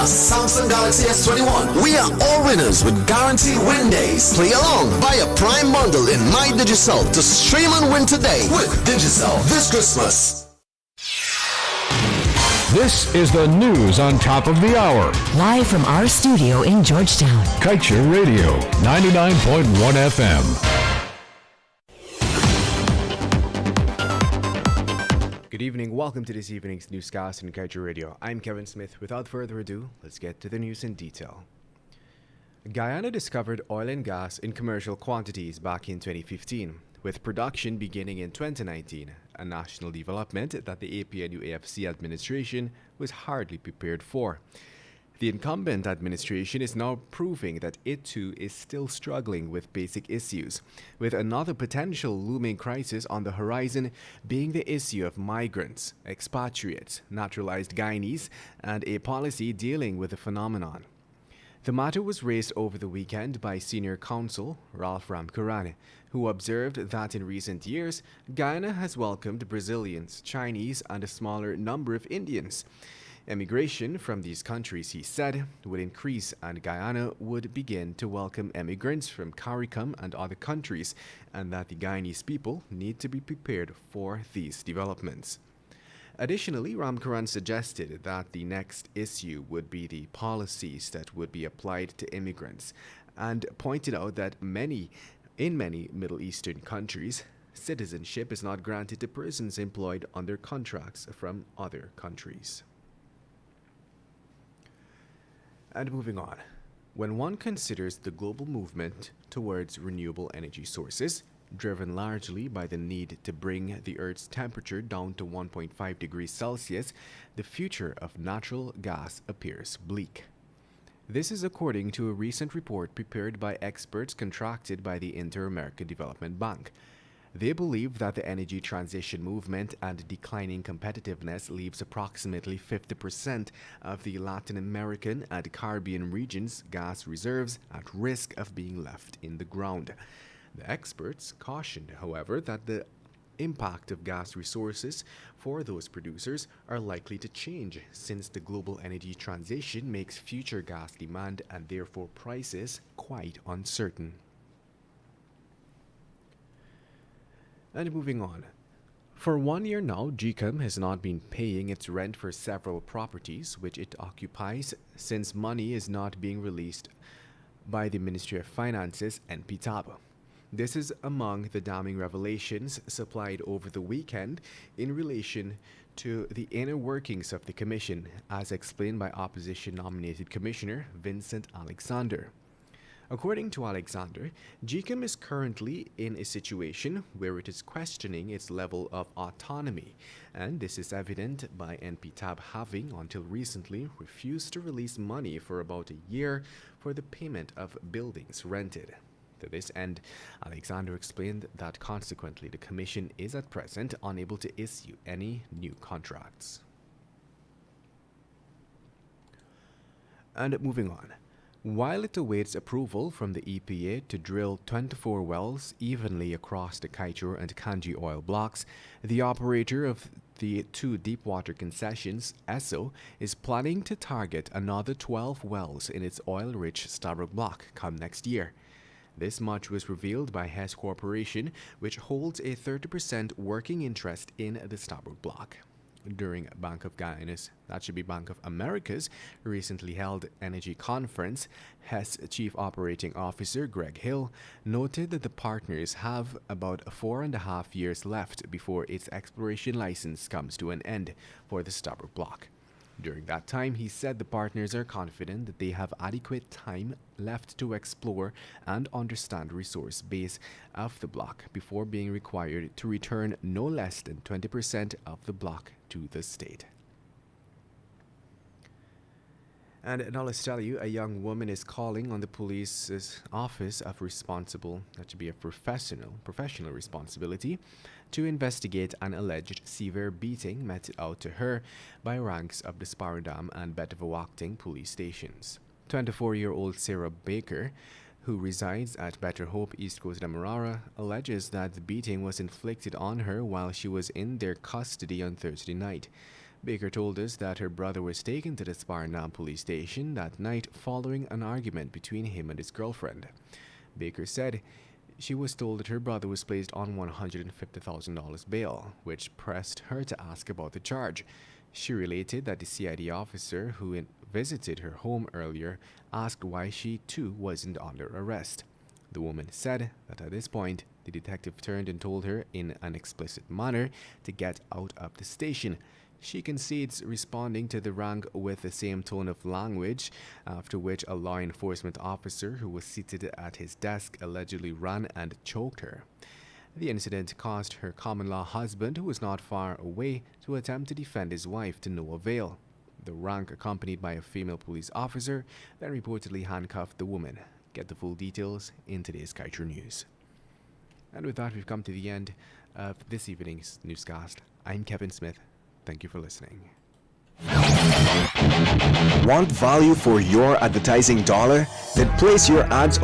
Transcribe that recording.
Plus Samsung Galaxy S21. We are all winners with guaranteed win days. Play along. Buy a Prime bundle in My Digicel to stream and win today with Digicel this Christmas. This is the news on top of the hour. Live from our studio in Georgetown. Kaieteur Radio, 99.1 FM. Good evening. Welcome to this evening's Newscast on Kaieteur Radio. I'm Kevin Smith. Without further ado, let's get to the news in detail. Guyana discovered oil and gas in commercial quantities back in 2015, with production beginning in 2019, a national development that the APNU-AFC administration was hardly prepared for. The incumbent administration is now proving that it too is still struggling with basic issues, with another potential looming crisis on the horizon being the issue of migrants, expatriates, naturalized Guyanese, and a policy dealing with the phenomenon. The matter was raised over the weekend by senior counsel Ralph Ramkarane, who observed that in recent years, Guyana has welcomed Brazilians, Chinese, and a smaller number of Indians. Emigration from these countries, he said, would increase, and Guyana would begin to welcome emigrants from CARICOM and other countries, and that the Guyanese people need to be prepared for these developments. Additionally, Ramkaran suggested that the next issue would be the policies that would be applied to immigrants, and pointed out that in many Middle Eastern countries, citizenship is not granted to persons employed under contracts from other countries. And moving on, when one considers the global movement towards renewable energy sources, driven largely by the need to bring the Earth's temperature down to 1.5 degrees Celsius, the future of natural gas appears bleak. This is according to a recent report prepared by experts contracted by the Inter-American Development Bank. They believe that the energy transition movement and declining competitiveness leaves approximately 50% of the Latin American and Caribbean region's gas reserves at risk of being left in the ground. The experts cautioned, however, that the impact of gas resources for those producers are likely to change since the global energy transition makes future gas demand and therefore prices quite uncertain. And moving on. For 1 year now, JCAM has not been paying its rent for several properties which it occupies since money is not being released by the Ministry of Finance's NPTAB. This is among the damning revelations supplied over the weekend in relation to the inner workings of the Commission, as explained by opposition-nominated Commissioner Vincent Alexander. According to Alexander, JCAM is currently in a situation where it is questioning its level of autonomy, and this is evident by NPTAB having, until recently, refused to release money for about a year for the payment of buildings rented. To this end, Alexander explained that consequently the Commission is at present unable to issue any new contracts. And moving on. While it awaits approval from the EPA to drill 24 wells evenly across the Kaieteur and Kanji oil blocks, the operator of the two deepwater concessions, ESSO, is planning to target another 12 wells in its oil-rich Stabroek block come next year. This much was revealed by Hess Corporation, which holds a 30% working interest in the Stabroek block. During Bank of America's recently held energy conference, Hess Chief Operating Officer Greg Hill noted that the partners have about 4.5 years left before its exploration license comes to an end for the Stabroek block. During that time, he said the partners are confident that they have adequate time left to explore and understand the resource base of the block before being required to return no less than 20% of the block to the state. And now let's tell you, a young woman is calling on the police's office of responsible, that should be a professional responsibility, to investigate an alleged severe beating meted out to her by ranks of the Sparendam and Betavawakting police stations. 24-year-old Sarah Baker, who resides at Better Hope, East Coast Demerara, alleges that the beating was inflicted on her while she was in their custody on Thursday night. Baker told us that her brother was taken to the Sparnam police station that night following an argument between him and his girlfriend. Baker said she was told that her brother was placed on $150,000 bail, which pressed her to ask about the charge. She related that the CID officer who visited her home earlier asked why she too wasn't under arrest. The woman said that at this point, the detective turned and told her in an explicit manner to get out of the station. She concedes responding to the rang with the same tone of language, after which a law enforcement officer who was seated at his desk allegedly ran and choked her. The incident caused her common-law husband, who was not far away, to attempt to defend his wife to no avail. The rank, accompanied by a female police officer, then reportedly handcuffed the woman. Get the full details in today's Kaieteur News. And with that, we've come to the end of this evening's newscast. I'm Kevin Smith. Thank you for listening. Want value for your advertising dollar? Then place your ads